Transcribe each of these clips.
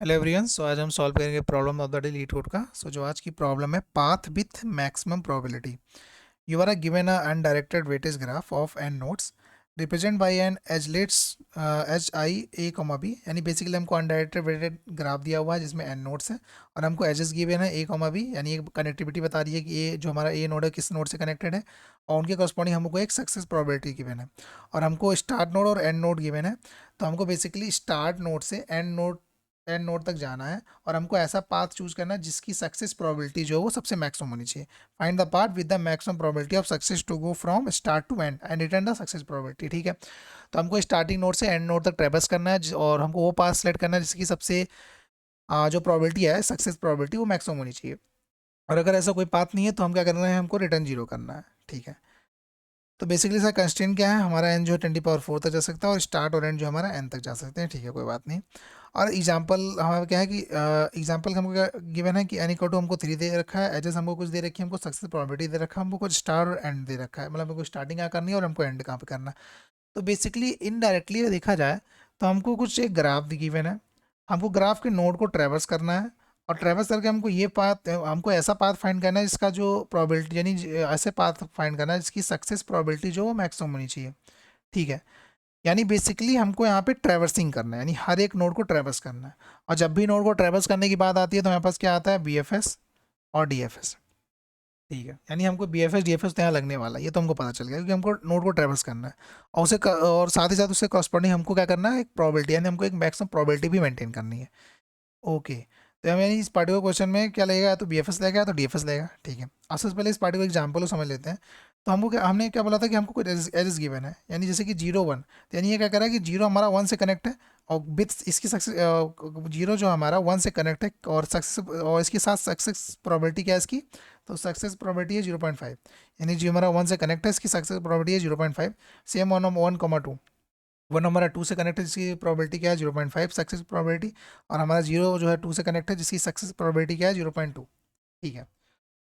Hello everyone. सो आज हम solve करेंगे problem of the day LeetCode का। जो आज की प्रॉब्लम है path with maximum probability. You are given a undirected weightage graph of n nodes represent by n edgelets h i a comma b. यानी basically हमको undirected weighted graph दिया हुआ है जिसमें एन नोड्स है और हमको एजेस गिवन है ए कॉमा बी। यानी एक कनेक्टिविटी बता रही है कि ये जो हमारा ए नोड है किस नोड से कनेक्टेड है और उनके कॉरस्पॉन्डिंग हमको एक सक्सेस प्रोबेबिलिटी गिवन है और हमको स्टार्ट नोड और एंड नोड गिवन है। तो हमको बेसिकली स्टार्ट नोड से एंड नोड तक जाना है और हमको ऐसा पाथ चूज करना है जिसकी सक्सेस प्रोबेबिलिटी जो है वो सबसे मैक्सिमम होनी चाहिए। Find the path with the maximum probability of success to go from start to end and return the success probability. ठीक है, तो हमको स्टार्टिंग नोड से एंड नोड तक ट्रेवर्स करना है और हमको वो पाथ सेलेक्ट करना है जिसकी सबसे जो प्रोबेबिलिटी है सक्सेस प्रोबेबिलिटी वो मैक्सिमम होनी चाहिए। और अगर ऐसा कोई पाथ नहीं है तो हम क्या करना है, हमको रिटर्न जीरो करना है। ठीक है, तो बेसिकली सर कंस्ट्रेंट क्या है, हमारा एन जो है 20 पावर 4 तक जा सकता है और स्टार्ट और एंड जो हमारा एन तक जा सकते हैं। ठीक है, कोई बात नहीं। और एग्जांपल हमारा क्या है कि एग्जांपल हमको क्या गिवन है कि एन इक्वल टू हमको 3 दे रखा है, एजेस हमको कुछ दे रखी है, हमको सक्सेस प्रोबेबिलिटी दे रखा है, हमको कुछ स्टार और एंड दे रखा है, मतलब हमको स्टार्टिंग कहाँ करनी है और हमको एंड कहाँ पे करना है। तो बेसिकली इनडायरेक्टली देखा जाए तो हमको कुछ एक ग्राफ गिवन है, हमको ग्राफ के नोड को ट्रेवर्स करना है और ट्रेवर्स करके हमको ये पाथ, हमको ऐसा पाथ फाइंड करना है जिसका जो प्रोबेबिलिटी यानी ऐसे पाथ फाइंड करना है जिसकी सक्सेस प्रोबेबिलिटी जो वो मैक्सिमम होनी चाहिए। ठीक है, यानी बेसिकली हमको यहाँ पे ट्रैवर्सिंग करना है, यानी हर एक नोड को ट्रैवर्स करना है। और जब भी नोड को ट्रैवर्स करने की बात आती है तो हमारे पास क्या आता है, बी एफ एस और डी एफ एस। ठीक है, यानी हमको B F S D F S तो यहाँ लगने वाला है, ये तो हमको पता चल गया क्योंकि हमको नोड को ट्रैवर्स करना है और और साथ ही साथ उससे कॉरस्पॉन्डिंग हमको क्या करना है, एक प्रोबेबिलिटी, यानी हमको एक मैक्सिमम प्रोबेबिलिटी भी मेंटेन करनी है। ओके, तो हमें इस पार्टिकुलर क्वेश्चन में क्या लगेगा, या तो बी एफ एस लगेगा या तो डी एफ एस लगेगा। ठीक है, अब सबसे पहले इस पार्टिकुलर एग्जाम्पल को समझ लेते हैं। तो हमको क्या, हमने क्या बोला था कि हमको कुछ एजेस गिवन है, यानी जैसे कि 0 1, तो यानी ये क्या कर रहा है कि जीरो हमारा 1 से कनेक्ट है और विथ इसकी सक्सेस, जीरो जो हमारा 1 से कनेक्ट है और सक्सेस और इसके साथ सक्सेस प्रोबेबिलिटी क्या है इसकी, तो सक्सेस प्रोबेबिलिटी है 0.5। यानी जो हमारा 1 से कनेक्ट है इसकी सक्सेस प्रोबेबिलिटी है 0.5। सेम 1 1 2, वन हमारा 2 से कनेक्ट है जिसकी प्रोबेबिलिटी क्या है 0.5 सक्सेस प्रोबेबिलिटी, और हमारा जीरो जो है 2 से कनेक्ट है जिसकी सक्सेस प्रोबेबिलिटी क्या है 0.2। ठीक है,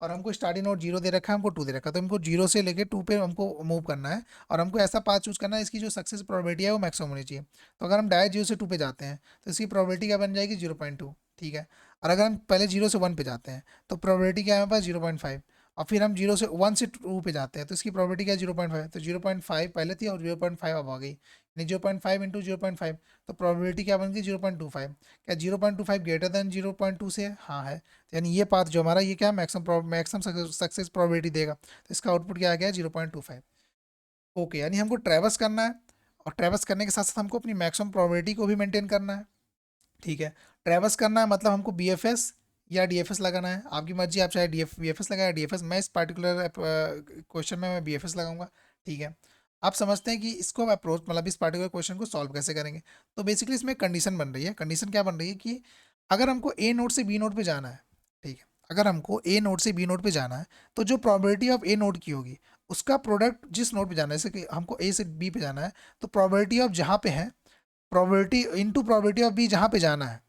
और हमको स्टार्टिंग नोड जीरो दे रखा है, हमको 2 दे रखा है, तो हमको जीरो से लेके 2 पे हमको मूव करना है और हमको ऐसा पाथ चूज करना है इसकी जो सक्सेस प्रोबेबिलिटी है वो मैक्सिमम होनी चाहिए। तो अगर हम डायरेक्ट जीरो से 2 पे जाते हैं तो इसकी प्रोबेबिलिटी क्या बन जाएगी 0.2। ठीक है, और अगर हम पहले जीरो से 1 पे जाते हैं तो प्रोबेबिलिटी क्या है हमारे पास 0.5, और फिर हम जीरो से 1 से 2 पे जाते हैं तो इसकी प्रोबेबिलिटी क्या है 0.5, तो 0.5 पहले थी और 0.5 अब आ गई, यानी 0.5 इंटू 0.5, तो प्रोबेबिलिटी क्या बन गई 0.25। क्या 0.25 ग्रेटर देन 0.2 से है? हाँ है, यानी ये पाथ जो हमारा ये क्या है मैक्सिमम सक्सेस प्रोबेबिलिटी देगा, तो इसका आउटपुट क्या आ गया 0.25। ओके, यानी हमको ट्रैवर्स करना है और ट्रैवर्स करने के साथ साथ हमको अपनी मैक्सिमम प्रोबेबिलिटी को भी मेंटेन करना है। ठीक है, ट्रैवर्स करना है मतलब हमको बी एफ एस या डी एफ एस लगाना है, आपकी मर्जी, आप चाहे D F B F S लगाए डी एफ एस, मैं इस पर्टिकुलर क्वेश्चन में मैं बी एफ एस लगाऊंगा। ठीक है, आप समझते हैं कि इसको हम अप्रोच मतलब इस पर्टिकुलर क्वेश्चन को सॉल्व कैसे करेंगे। तो बेसिकली इसमें कंडीशन बन रही है, कंडीशन क्या बन रही है कि अगर हमको ए नोड से बी नोड पे जाना है, ठीक है, अगर हमको ए नोड से बी नोड पे जाना है तो जो प्रोबेबिलिटी ऑफ ए नोड की होगी उसका प्रोडक्ट जिस नोड पे जाना है, जैसे कि हमको ए से बी पे जाना है तो प्रोबेबिलिटी ऑफ जहाँ पे है, probability into probability of B जहाँ पे जाना है,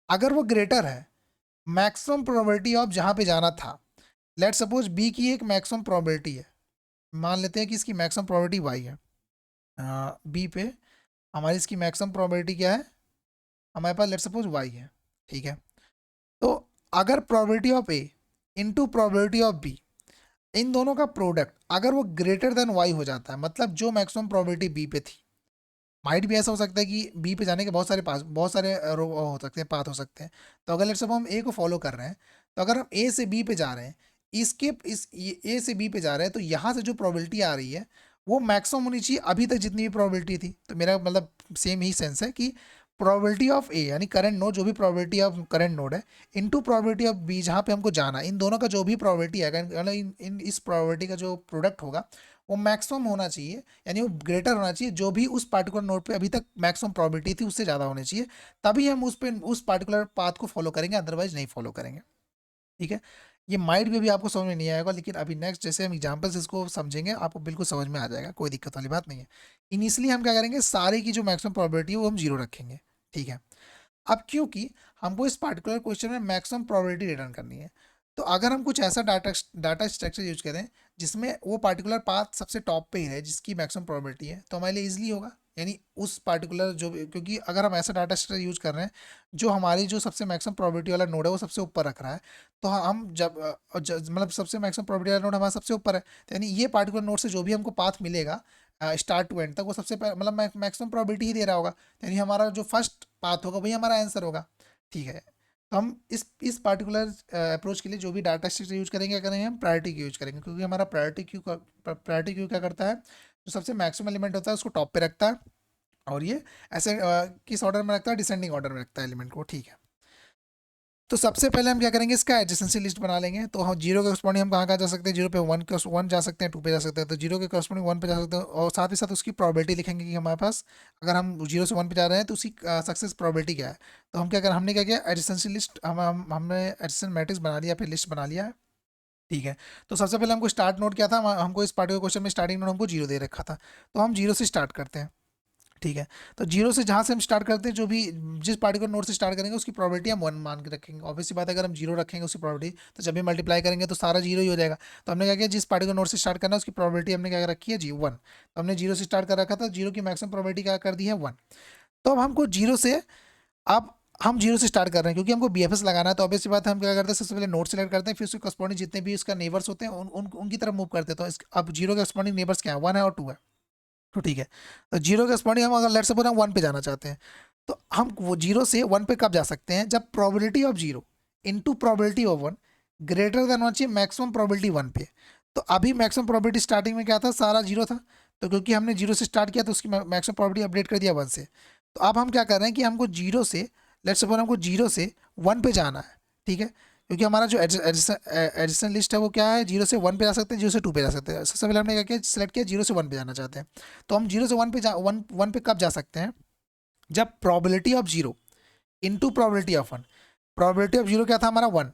अगर वो ग्रेटर है मैक्सिमम प्रोबेबिलिटी ऑफ जहाँ पे जाना था। लेट सपोज बी की एक मैक्सिमम प्रोबेबिलिटी है, मान लेते हैं कि इसकी मैक्सिमम प्रोबेबिलिटी वाई है, बी पे हमारी इसकी मैक्सिमम प्रोबेबिलिटी क्या है, हमारे पास लेट सपोज वाई है। ठीक है, तो अगर probability of A into probability of b, इन दोनों का प्रोडक्ट अगर वो ग्रेटर देन वाई हो जाता है, मतलब जो मैक्सिमम प्रोबेबिलिटी बी पे थी, माइट भी ऐसा हो सकता है कि बी पे जाने के बहुत सारे पास बहुत सारे हो सकते हैं, पाथ हो सकते हैं। तो अगर लेट्स सपोज हम ए को फॉलो कर रहे हैं, तो अगर हम ए से बी पे जा रहे हैं, इसके इस ए से बी पे जा रहे हैं तो यहाँ से जो प्रोबेबिलिटी आ रही है वो मैक्सिमम होनी चाहिए अभी तक जितनी भी प्रोबेबिलिटी थी। तो मेरा मतलब सेम ही सेंस है कि प्रोबेबिलिटी ऑफ ए यानी करंट नोड, जो भी प्रोबेबिलिटी ऑफ करंट नोड है, इनटू प्रोबेबिलिटी ऑफ बी जहाँ पे हमको जाना है, इन दोनों का जो भी प्रोबेबिलिटी है मतलब इस प्रोबेबिलिटी का जो प्रोडक्ट होगा वो मैक्सिमम होना चाहिए, यानी वो ग्रेटर होना चाहिए जो भी उस पार्टिकुलर नोड पे अभी तक मैक्सिमम प्रोबेबिलिटी थी उससे ज़्यादा होनी चाहिए, तभी हम उस पे उस पार्टिकुलर पाथ को फॉलो करेंगे, अदरवाइज नहीं फॉलो करेंगे। ठीक है, ये माइट भी अभी आपको समझ में नहीं आएगा, लेकिन अभी नेक्स्ट जैसे हम एग्जाम्पल्स इसको समझेंगे आपको बिल्कुल समझ में आ जाएगा, कोई दिक्कत वाली बात नहीं है। इनिशियली हम क्या करेंगे, सारे की जो मैक्सिमम प्रोबेबिलिटी है वो हम जीरो रखेंगे। ठीक है, अब क्योंकि हमको इस पार्टिकुलर क्वेश्चन में मैक्सिमम प्रोबेबिलिटी रिटर्न करनी है, तो अगर हम कुछ ऐसा डाटा डाटा स्ट्रक्चर यूज करें जिसमें वो पार्टिकुलर पाथ सबसे टॉप पे ही है जिसकी मैक्सिमम प्रोबेबिलिटी है, तो हमारे लिए ईजिली होगा। यानी उस पार्टिकुलर जो, क्योंकि अगर हम ऐसा डाटा स्ट्रक्चर यूज कर रहे हैं जो हमारी जो सबसे मैक्सिमम प्रोबेबिलिटी वाला नोड है वो सबसे ऊपर रख रहा है, तो हम जब मतलब सबसे मैक्सिमम प्रोबेबिलिटी वाला नोड हमारा सबसे ऊपर है, तो यानी ये पार्टिकुलर नोड से जो भी हमको पाथ मिलेगा स्टार्ट टू एंड तक, वो सबसे मतलब मैक्सिमम प्रोबेबिलिटी ही दे रहा होगा, तो यानी हमारा जो फर्स्ट पाथ होगा वही हमारा आंसर होगा। ठीक है, तो हम इस पार्टिकुलर अप्रोच के लिए जो भी डाटा स्ट्रक्चर यूज करेंगे, क्या करेंगे हम प्रायोरिटी क्यू यूज करेंगे, क्योंकि हमारा प्रायोरिटी क्यू क्या करता है, जो सबसे मैक्सिमम एलिमेंट होता है उसको टॉप पे रखता है, और ये ऐसे किस ऑर्डर में रखता है, डिसेंडिंग ऑर्डर में रखता है एलिमेंट को। ठीक है, तो सबसे पहले हम क्या करेंगे, इसका एडजेसेंसी लिस्ट बना लेंगे। तो हम जीरो के करस्पॉन्डिंग हम कहाँ कहाँ जा सकते हैं, जीरो पे वन जा सकते हैं, टू पे जा सकते हैं, तो जीरो के करस्पॉन्डिंग वन पे जा सकते हैं, और साथ ही साथ उसकी प्रोबेबिलिटी लिखेंगे कि हमारे पास अगर हम जीरो से वन पे जा रहे हैं तो उसकी सक्सेस प्रोबेबिलिटी क्या है। तो हम क्या करें, हमने क्या किया, एडजेसेंसी लिस्ट हमने एडजेसेंट मैट्रिक्स बना लिया, फिर लिस्ट बना लिया है। ठीक है, तो सबसे पहले हमको स्टार्ट नोड क्या था, हमको इस पार्टिकुलर क्वेश्चन में स्टार्टिंग नोड हमको जीरो दे रखा था, तो हम जीरो से स्टार्ट करते हैं। ठीक है, तो जीरो से जहाँ से हम स्टार्ट करते हैं, जो भी जिस पार्टिकुलर नोड से स्टार्ट करेंगे उसकी प्रोबेबिलिटी हम वन मान के रखेंगे। ऑब्वियसली बात है, अगर हम जीरो रखेंगे उसकी प्रोबेबिलिटी, तो जब भी मल्टीप्लाई करेंगे तो सारा जीरो ही हो जाएगा। तो हमने क्या किया, जिस पार्टिकुलर नोड से स्टार्ट करना है उसकी प्रोबेबिलिटी हमने क्या रखी है, जी वन। तो हमने जीरो से स्टार्ट कर रखा था, जीरो की मैक्सिमम प्रोबेबिलिटी क्या कर दी है, वन। तो अब हमको जीरो से, अब हम जीरो से स्टार्ट कर रहे हैं क्योंकि हमको बी लगाना है, तो ऑब्वियसली बात है हम क्या करते हैं, सबसे पहले नोड सेलेक्ट करते हैं, फिर उसके करस्पॉन्डिंग जितने भी उसका नेबर्स होते हैं उनकी तरफ मूव करते हैं। तो अब जीरो के करस्पॉन्डिंग नेबर्स क्या है, वन है और टू है। तो ठीक है, तो जीरो के स्पॉन्डिंग हम अगर लेट्स सपोज हम वन पे जाना चाहते हैं, तो हम वो जीरो से वन पे कब जा सकते हैं, जब probability of zero into probability of one greater than होना चाहिए मैक्सिमम प्रोबेबिलिटी वन पे। तो अभी मैक्सिमम प्रोबेबिलिटी स्टार्टिंग में क्या था, सारा जीरो था, तो क्योंकि हमने जीरो से स्टार्ट किया तो उसकी मैक्सिमम प्रोबेबिलिटी अपडेट कर दिया वन से। तो अब हम क्या कर रहे हैं कि हमको जीरो से, लेट्स सपोज हमको जीरो से वन पे जाना है। ठीक है, क्योंकि हमारा जो एडिशन लिस्ट है वो क्या है, जीरो से वन पे जा सकते हैं, जीरो से टू पे जा सकते हैं। सबसे पहले हमने क्या किया, सेलेक्ट किया जीरो से वन पे जाना चाहते हैं। तो हम जीरो से वन पे वन पे कब जा सकते हैं, जब probability of zero into probability of one. Probability of zero क्या था हमारा, वन।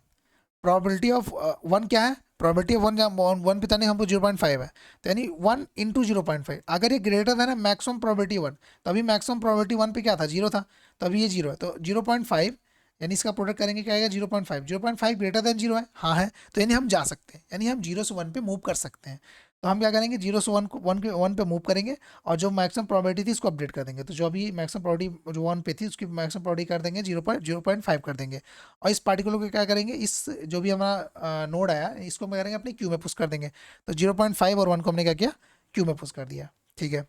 प्रोबेबिलिटी ऑफ वन क्या है, प्रोबेबिलिटी ऑफ वन, वन पे जाने हमको 0.5 है, तो यानी वन इंटू 0.5। अगर ये ग्रेटर देन है मैक्सिमम प्रोबेबिलिटी वन, तो अभी मैक्सिमम प्रोबेबिलिटी वन पे क्या था, जीरो था, तो अभी ये जीरो है, तो 0.5, यानी इसका प्रोडक्ट करेंगे क्या आएगा, 0.5। 0.5 ग्रेटर देन जीरो है, हाँ है, तो यानी हम जा सकते हैं, यानी हम जीरो से वन पे मूव कर सकते हैं। तो हम क्या करेंगे, जीरो से वन को वन पे मूव करेंगे, और जो मैक्सिमम प्रोबेबिलिटी थी इसको अपडेट कर देंगे। तो जो अभी मैक्सिमम प्रोबेबिलिटी जो वन पे थी उसकी मैक्सिमम प्रोबेबिलिटी कर देंगे 0.5 कर देंगे। और इस पार्टिकुलर को क्या करेंगे, इस जो भी हमारा नोड आया इसको हम क्या करेंगे, अपनी क्यू में पुश कर देंगे। तो 0.5 और वन को हमने क्या किया, क्यू में पुश कर दिया। ठीक है,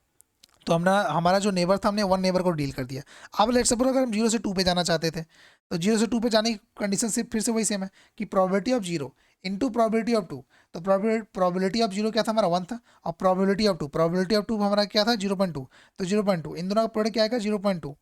तो हमने हमारा जो नेबर था हमने वन नेबर को डील कर दिया। अब लेट्स सपोज अगर हम जीरो से टू पे जाना चाहते थे, तो जीरो से टू पे जाने की कंडीशन सिर्फ फिर से वही सेम है कि probability of zero into probability of two. तो प्रोबेबिलिटी ऑफ जीरो क्या था हमारा, वन था, और प्रोबेबिलिटी ऑफ टू हमारा क्या था, 0.2। तो 0.2 इन दोनों का प्रोडक्ट क्या आएगा, 0.2।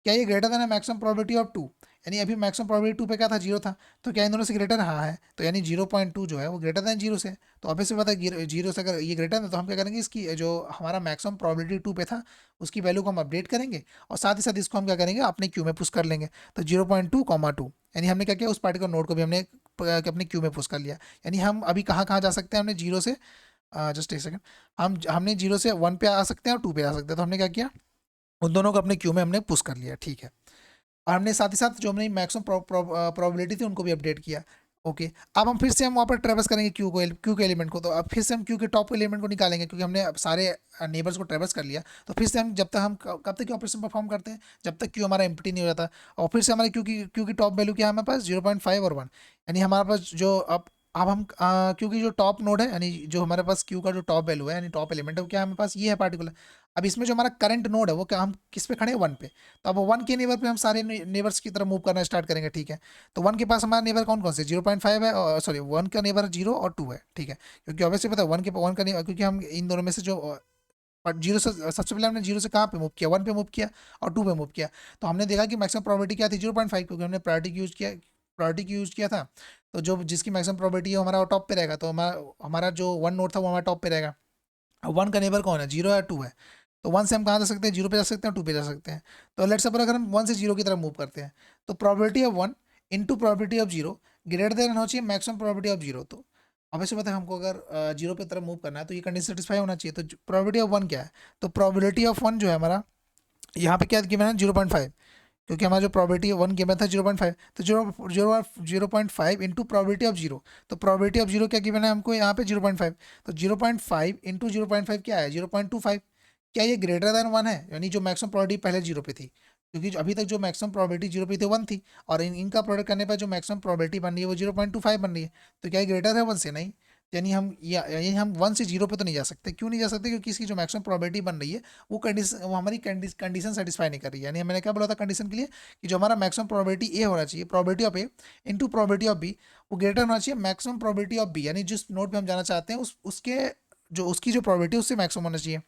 क्या ये ग्रेटर देन है मैक्सिमम प्रोबेबिलिटी ऑफ टू, यानी अभी मैक्सिमम प्रोबेबिलिटी टू पे क्या था, जीरो था, तो क्या इन दोनों से ग्रेटर, हाँ है, तो यानी 0.2 जो है वो ग्रेटर देन जीरो से। तो ऑब्वियसली बात है, जीरो से अगर ये ग्रेटर है तो हम क्या करेंगे, इसकी जो हमारा मैक्सिमम प्रोबेबिलिटी टू पे था उसकी वैल्यू को हम अपडेट करेंगे, और साथ ही साथ इसको हम क्या करेंगे, अपने क्यू में पुश कर लेंगे। तो 0.2, यानी हमने क्या किया, उस पार्टिकुलर नोड को भी हमने अपने क्यू में पुश कर लिया। यानी हम अभी कहाँ कहाँ जा सकते हैं, हमने जीरो से, जस्ट एक सेकंड, हमने जीरो से वन पे आ सकते हैं और टू पे आ सकते हैं। तो हमने क्या किया, उन दोनों को अपने क्यू में हमने पुश कर लिया। ठीक है, और हमने साथ ही साथ जो हमने मैक्सिमम प्रोबेबिलिटी थी उनको भी अपडेट किया। ओके, अब हम फिर से हम वहाँ पर ट्रेवर्स करेंगे क्यू के एलिमेंट को। तो अब फिर से हम क्यू के टॉप एलिमेंट को निकालेंगे, क्योंकि हमने अब सारे नेबर्स को ट्रेवर्स कर लिया। तो फिर से हम जब तक हम कब तक ऑपरेशन परफॉर्म करते हैं, जब तक क्यू हमारा एम्प्टी नहीं हो जाता। और फिर से हमारे क्यू की टॉप वैल्यू क्या है हमारे पास, 0.5 और वन, यानी हमारे पास जो अब हम क्यू की जो टॉप नोड है, यानी जो हमारे पास क्यू का जो टॉप वैल्यू है, यानी टॉप एलिमेंट है, वो क्या है हमारे पास, ये है पार्टिकुलर। अब इसमें जो हमारा करंट नोड है वो क्या, हम किस पे खड़े हैं, वन पे। तो अब वन के नेबर पे हम सारे नेबर्स की तरफ मूव करना स्टार्ट करेंगे। ठीक है, तो वन के पास हमारा नेबर कौन कौन से, 0.5 है, और सॉरी वन का नेबर जीरो और टू है। ठीक है, क्योंकि ऑब्वियसली पता है वन का नेबर, क्योंकि हम इन दोनों में से जो जीरो से सबसे पहले हमने जीरो से कहाँ पे मूव किया, वन पे मूव किया और टू पे मूव किया। तो हमने देखा कि मैक्सिमम प्रोबेबिलिटी क्या थी, 0.5, क्योंकि हमने प्रायोरिटी की यूज़ किया था। तो जो जिसकी मैक्सिमम प्रोबेबिलिटी है हमारा टॉप पे रहेगा, तो हमारा जो वन नोड था वो हमारा टॉप पे रहेगा। अब वन का नेबर कौन है, जीरो या टू है। तो वन से हम कहाँ जा सकते हैं, जीरो पे जा सकते हैं, टू पे जा सकते हैं। तो लेट्स सपोज अगर हम वन से जीरो की तरफ मूव करते हैं, तो probability of one into probability of zero greater than होना चाहिए मैक्सिमम प्रोबेबिलिटी ऑफ जीरो। तो ऑब्वियसली पता है हमको अगर जीरो पे तरफ मूव करना है तो ये कंडीशन सेटिस्फाई होना चाहिए। तो प्रोबेबिलिटी ऑफ वन क्या है, तो प्रोबेबिलिटी ऑफ वन जो है हमारा, यहाँ पे क्या गिवन है, 0.5, क्योंकि हमारा जो प्रोबेबिलिटी वन गिवन था 0.5। तो 0.5 इंटू प्रोबेबिलिटी ऑफ जीरो। तो प्रोबेबिलिटी ऑफ जीरो क्या गिवन है हमको यहाँ पे, 0.5। तो 0.5 इंटू 0.5 क्या है, 0.25। क्या ये ग्रेटर देन 1 है, यानी जो मैक्सिमम प्रोबेबिलिटी पहले 0 पे थी, क्योंकि अभी तक जो मैक्सिमम प्रोबेबिलिटी 0 पे थी 1 थी, और इनका प्रोडक्ट करने पर जो मैक्सिमम प्रोबेबिलिटी बन रही है वो 0.25 बन रही है। तो क्या ये ग्रेटर है 1 से? नहीं। यानी हम 1 से 0 पे तो नहीं जा सकते। क्यों नहीं जा सकते? क्योंकि इसकी जो मैक्सिमम प्रोबेबिलिटी बन रही है वो हमारी कंडीशन सेटिस्फाई नहीं कर रही है। यानी मैंने क्या बोला था कंडीशन के लिए, कि जो हमारा मैक्सिमम प्रोबेबिलिटी ए होना चाहिए, probability of A into probability of B, वो ग्रेटर होना चाहिए मैक्सिमम प्रोबेबिलिटी ऑफ बी, यानी जिस नोड पे हम जाना चाहते हैं उसके जो उसकी जो प्रोबेबिलिटी उससे मैक्सिमम होना चाहिए।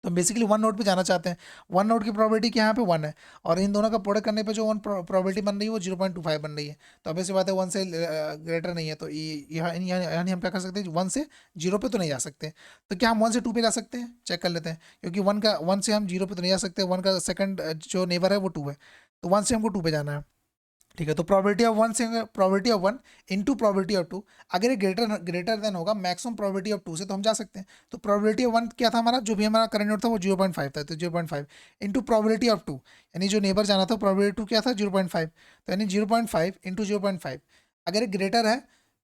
तो बेसिकली 1 नोड पे जाना चाहते हैं, 1 नोड की प्रोबेबिलिटी क्या यहाँ पे 1 है, और इन दोनों का प्रोडक्ट करने पे जो 1 प्रोबेबिलिटी बन रही है वो 0.25 बन रही है। तो obvious सी बात है 1 से ग्रेटर नहीं है, तो यानी हम क्या कर सकते हैं, 1 से 0 पे तो नहीं जा सकते। तो क्या हम 1 से 2 पे जा सकते हैं? चेक कर लेते हैं, क्योंकि 1 से हम 0 पे तो नहीं जा सकते, 1 का सेकंड जो नेबर है वो 2 है, तो 1 से हमको 2 पे जाना है। ठीक है, तो probability of one into probability of two, अगर ये ग्रेटर देन होगा मैक्सिमम प्रोबेबिलिटी ऑफ टू से, तो हम जा सकते हैं। तो प्रोबेबिलिटी ऑफ वन क्या था हमारा, जो भी हमारा करंट नोड था वो 0.5 था, तो 0.5 इंटू प्रोबेबिलिटी ऑफ टू, यानी जो नेबर जाना था प्रोबेबिलिटी टू क्या था 0.5, तो यानी 0.5 इंटू 0.5, अगर ये ग्रेटर है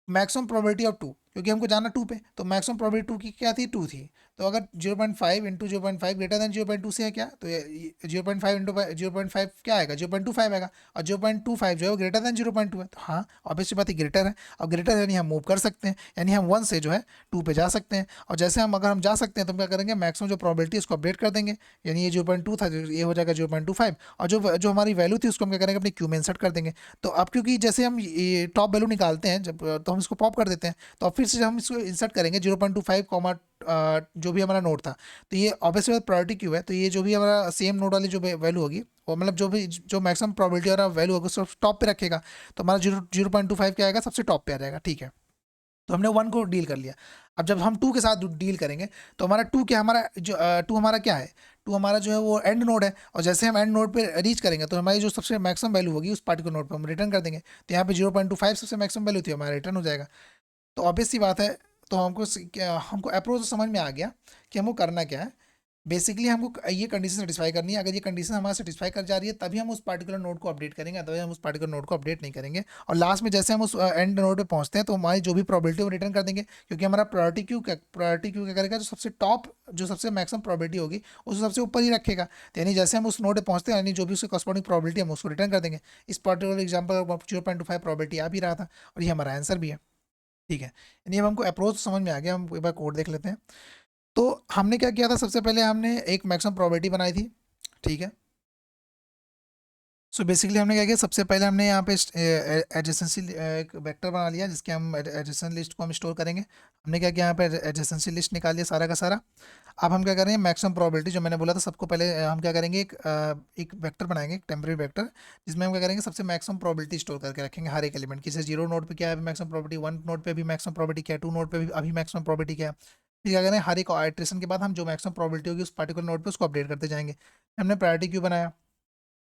मैक्सिमम प्रोबेबिलिटी ऑफ टू, क्योंकि हमको जाना 2 पे, तो मैक्सिमम प्रोबेबिलिटी 2 की क्या थी, 2 थी। तो अगर 0.5 इंटू 0.5 ग्रेटर देन 0.2 से है क्या, तो 0.5 इंटू 0.5 क्या आएगा, 0.25 आएगा, और 0.25 जो है वो ग्रेटर देन 0.2 है, तो हाँ ऑब्वियसली बात है ग्रेटर है, और ग्रेटर यानी हम मूव कर सकते हैं, यानी हम 1 से जो है 2 पे जा सकते हैं। और जैसे अगर हम जा सकते हैं तो हम क्या करेंगे, मैक्सिमम जो प्रोबेबिलिटी उसको अपडेट कर देंगे, यानी ये 0.2 था, ये हो जाएगा 0.25, और जो जो हमारी वैल्यू थी उसको हम क्या करेंगे, अपनी क्यू में इंसर्ट कर देंगे। तो अब क्योंकि जैसे हम ये टॉप वैल्यू निकालते हैं जब, तो हम इसको पॉप कर देते हैं, तो अब फिर से हम इसको इंसर्ट करेंगे 0.25 कॉमा जो भी हमारा नोड था। तो ये ऑब्वियसली बात प्रायोरिटी क्यू है, तो ये जो भी हमारा सेम नोड वाली जो वैल्यू होगी, वो मतलब जो मैक्सिमम प्रोबेबिलिटी वाला वैल्यू होगा उसको टॉप पे रखेगा, तो हमारा 0.25 क्या आएगा, सबसे टॉप पे आ जाएगा। ठीक है, तो हमने 1 को डील कर लिया। अब जब हम 2 के साथ डील करेंगे, तो हमारा 2 क्या, हमारा जो 2 हमारा क्या है, 2 हमारा जो है वो एंड नोड है, और जैसे हम एंड नोड पे रीच करेंगे तो हमारी जो सबसे मैक्सिमम वैल्यू होगी उस पार्टिकुलर नोड पे हम रिटर्न कर देंगे। तो यहाँ पे 0.25 सबसे मैक्सिमम वैल्यू थी, हमारा रिटर्न हो जाएगा। तो ऑब्वियस सी बात है, तो हमको अप्रोच समझ में आ गया कि हमको करना क्या है। बेसिकली हमको ये कंडीशन सेटिस्फाई करनी है, अगर ये कंडीशन हमारा सेटिस्फाई कर जा रही है तभी हम उस पार्टिकुलर नोड को अपडेट करेंगे, तभी हम उस पार्टिकुलर नोड को अपडेट नहीं करेंगे। और लास्ट में जैसे हम उस एंड नोड पे पहुंचते हैं तो हमारी जो भी प्रोबेबिलिटी वो रिटर्न कर देंगे, क्योंकि हमारा प्रायोरिटी क्यू क्या करेगा, जो सबसे टॉप जो सबसे मैक्सिमम प्रोबेबिलिटी होगी उसको सबसे ऊपर ही रखेगा। तो यानी जैसे हम उस नोड पे पहुंचते हैं, यानी जो भी उसकी कॉरस्पॉन्डिंग प्रोबेबिलिटी हम उसको रिटर्न कर देंगे। इस पर्टिकुलर एग्जाम्पल 0.25 प्रोबेबिलिटी आ भी रहा था, और ये हमारा आंसर भी है। ठीक है, यानी अब हमको अप्रोच समझ में आ गया, हम एक बार कोड देख लेते हैं। तो हमने क्या किया था, सबसे पहले हमने एक मैक्सिमम प्रोबेबिलिटी बनाई थी। ठीक है, सो बेसिकली हमने क्या किया, सबसे पहले हमने यहाँ पे एडजेसेंसी एक वेक्टर बना लिया जिसके हम एडजेसेंट लिस्ट को हम स्टोर करेंगे। हमने क्या किया, यहाँ पे एडजेसेंसी लिस्ट निकाल लिया सारा का सारा। अब हम क्या करेंगे, मैक्सिमम प्रोबेबिलिटी जो मैंने बोला था, सबको पहले हम क्या करेंगे, एक वेक्टर बनाएंगे, एक टेम्परेरी वेक्टर, जिसमें हम क्या करेंगे, सबसे मैक्सिमम प्रोबेबिलिटी स्टोर करके रखेंगे हर एक एलिमेंट की। जैसे 0 नोड पे क्या है मैक्सिमम प्रोबेबिलिटी, 1 नोड पे भी मैक्सिमम प्रोबेबिलिटी क्या है, 2 नोड पे भी अभी मैक्सिमम प्रोबेबिलिटी क्या है। फिर क्या करें, हर एक आइट्रेशन के बाद हम जो मैक्सिमम प्रोबेबिलिटी होगी उस पर्टिकुलर नोड पे उसको अपडेट करते जाएंगे। हमने प्रायोरिटी क्यू बनाया।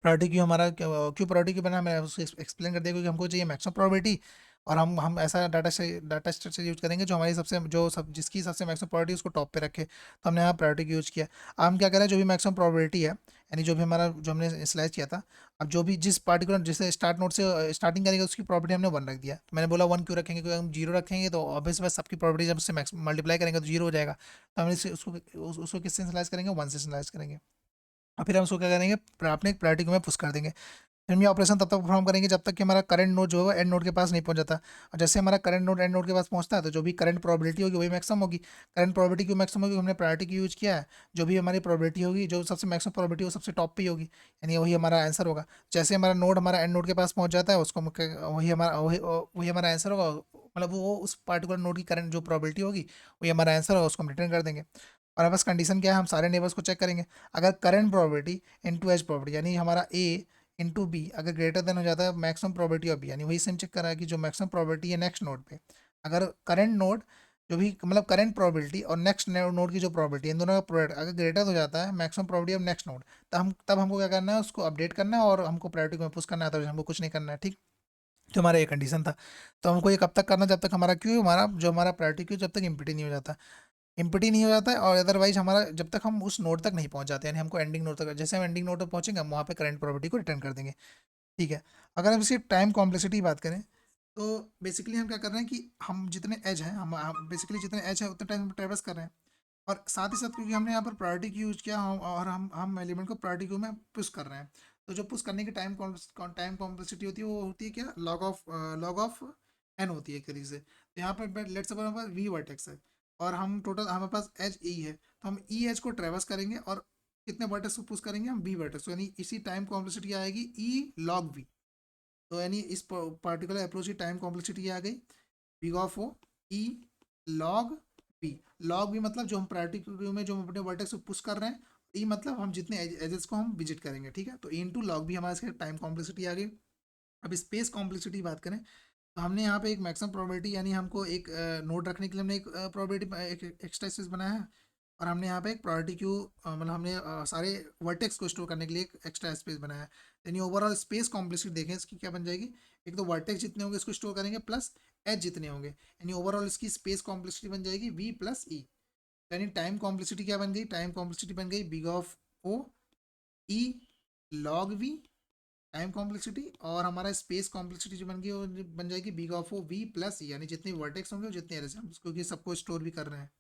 प्रायोरिटी क्यू हमारा क्यों प्रायोरिटी क्यू बना, मैं उसको एक्सप्लेन कर दिया, क्योंकि हमको चाहिए मैक्सिमम प्रोबेबिलिटी, और हम ऐसा डाटा स्ट्रक्चर यूज करेंगे जो हमारी सबसे जो सब जिसकी सबसे मैक्सिमम प्रोबेबिलिटी उसको टॉप पे रखे। तो हमने यहाँ प्रायोरिटी क्यू यूज किया। अब हम क्या करें, जो भी मैक्सिमम प्रोबेबिलिटी है, यानी जो भी हमारा जो हमने स्लाइस किया था, अब जो भी जिस पार्टिकुलर जैसे स्टार्ट नोट से स्टार्टिंग करेंगे उसकी प्रॉपर्टी हमने 1 रख दिया। तो मैंने बोला 1 क्यों रखेंगे, क्योंकि हम 0 रखेंगे तो ऑब्वियस बात सबकी प्रॉपर्टी जब उससे मैक्स मल्टीप्लाई करेंगे तो 0 हो जाएगा। तो हम इसे उसको किससे स्लाइस करेंगे, 1 से स्लाइस करेंगे। और फिर हम उसको क्या करेंगे, अपने एक प्रायोरिटी क्यू में पुश कर देंगे। फिर हम ये ऑपरेशन तब तक परफॉर्म करेंगे जब तक कि हमारा करंट नोड जो है एंड नोड के पास नहीं पहुंच जाता। और जैसे हमारा करंट नोड एंड नोड के पास पहुंचता है तो जो भी करंट प्रोबेबिलिटी होगी वही मैक्सिमम होगी। करंट प्रोबेबिलिटी क्यों मैक्सिमम होगी, हमने प्रायोरिटी की यूज किया है। जो भी हमारी प्रोबेबिलिटी होगी, जो सबसे मैक्सिमम प्रोबेबिलिटी वो सबसे टॉप पे ही होगी, यानी वही हमारा आंसर होगा। जैसे हमारा नोड हमारा एंड नोड के पास पहुंच जाता है उसको वही हमारा आंसर होगा, मतलब वो उस पर्टिकुलर नोड की करंट जो प्रोबेबिलिटी होगी वही हमारा आंसर होगा, उसको हम रिटर्न कर देंगे। और अब बस कंडीशन क्या है, हम सारे नेबर्स को चेक करेंगे। अगर current probability into edge probability, यानी हमारा ए इंटू बी अगर ग्रेटर देन हो जाता है मैक्सिमम प्रोबेबिलिटी ऑफ बी, यानी वही सेम चेक कर रहा है कि जो मैक्सिमम प्रोबेबिलिटी है नेक्स्ट नोड पे, अगर करंट नोड जो भी मतलब करंट प्रोबेबिलिटी और नेक्स्ट नोड की जो प्रोबेबिलिटी इन दोनों का प्रोडक्ट अगर ग्रेटर हो जाता है maximum probability of next node, तब हमको क्या करना है, उसको अपडेट करना है और हमको प्रायोरिटी में पुश करना है, तो हमको कुछ नहीं करना है। ठीक, जो हमारा ये कंडीशन था। तो हमको ये कब तक करना, जब तक हमारा क्यू हमारा जो हमारा प्रायोरिटी क्यू जब तक इम्पिटी नहीं हो जाता। इम्पिटी नहीं हो जाता है, और अदरवाइज हमारा जब तक हम उस नोड तक नहीं पहुंच जाते, यानी हमको एंडिंग नोड तक, जैसे हम एंडिंग नोड तक पहुंचेंगे हम वहाँ पे करंट प्रोबेबिलिटी को रिटर्न कर देंगे। ठीक है, अगर हम इसकी टाइम कॉम्प्लेक्सिटी की बात करें, तो बेसिकली हम क्या कर रहे हैं कि हम जितने एज हैं हम बेसिकली जितने एज है उतने टाइम ट्रेवल्स कर रहे हैं। और साथ ही साथ क्योंकि हमने यहाँ पर प्रायोरिटी क्यू यूज किया और हम एलिमेंट को प्रायोरिटी क्यू में पुश कर रहे हैं, तो जो पुश करने की टाइम कॉम्प्लेक्सिटी होती है वो होती है क्या, लॉग ऑफ एन होती है एक तरीके से। तो यहाँ पर लेट्स सपोज हमारे पास वी वर्टेक्स है और हम टोटल हमारे पास एच ई है, तो हम ई एच को ट्रेवर्स करेंगे और कितने वर्टेक्स को पुश करेंगे हम, बी वर्टेक्स, यानी इसी टाइम कॉम्प्लेक्सिटी आएगी ई लॉग वी। तो यानी इस पार्टिकुलर अप्रोच की टाइम कॉम्प्लेक्सिटी आ गई big of O E log B. Log B मतलब जो हम प्रायोरिटी क्यू में जो हम अपने वर्टेक्स को पुश कर रहे हैं, ई मतलब हम जितने एजेस को हम विजिट करेंगे, ठीक है। तो इन टू लॉग भी हमारे टाइम कॉम्प्लेक्सिटी आ गई। अब स्पेस कॉम्प्लेक्सिटी बात करें, तो हमने यहाँ पे एक मैक्सिमम प्रोबेबिलिटी, यानी हमको एक नोड रखने के लिए हमने एक प्रोबेबिलिटी एक एक्स्ट्रा स्पेस बनाया है, और हमने यहाँ पे एक प्रायोरिटी क्यू मतलब हमने सारे वर्टेक्स को स्टोर करने के लिए एक एक्स्ट्रा स्पेस बनाया है। यानी ओवरऑल स्पेस कॉम्प्लेक्सिटी देखें इसकी क्या बन जाएगी, एक तो वर्टेक्स जितने होंगे इसको स्टोर करेंगे प्लस एच जितने होंगे, यानी ओवरऑल इसकी स्पेस कॉम्प्लेक्सिटी बन जाएगी वी प्लस ई। यानी टाइम कॉम्प्लेक्सिटी क्या बन गई, टाइम कॉम्प्लेक्सिटी बन गई big of O E log V time complexity, और हमारा स्पेस कॉम्प्लेक्सिटी जो बन गई वो बन जाएगी big of o v plus e, यानी जितने वर्टेक्स होंगे जितने एरेस, क्योंकि सबको स्टोर भी कर रहे हैं।